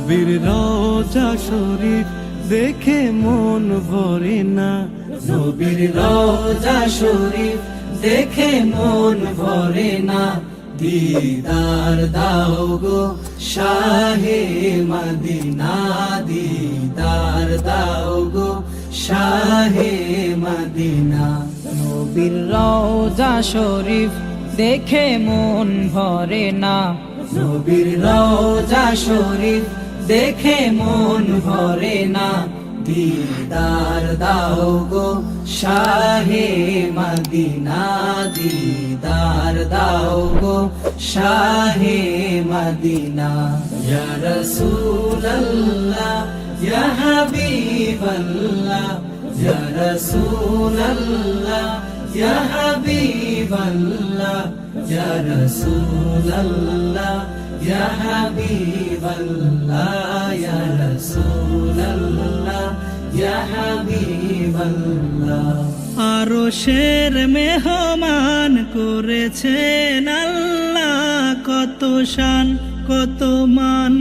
নবীর রওজা শরীফ দেখে মন ভরে না, নবীর রওজা শরীফ দেখে মন ভরে না। দিদার দাও গো শাহে মদিনা, দিদার দাও গো শাহে মদিনা। নবীর রওজা শরীফ দেখে মন ভরে না, নবীর রওজা শরীফ দেখে মন ভরে না। দিদার দাও গো শাহে মদিনা, দিদার দাও গো শাহে মদিনা। ইয়া রাসূলুল্লাহ ইয়া হাবিবাল্লাহ, ইয়া রাসূলুল্লাহ ইয়া হাবিবাল্লাহ, ইয়া রাসূলুল্লাহ ইয়া হাবিবাল্লাহ, ইয়া রাসূলুল্লাহ ইয়া হাবিবাল্লাহ। আরশের মেহমান করেছেন আল্লাহ, কত শান কত মান।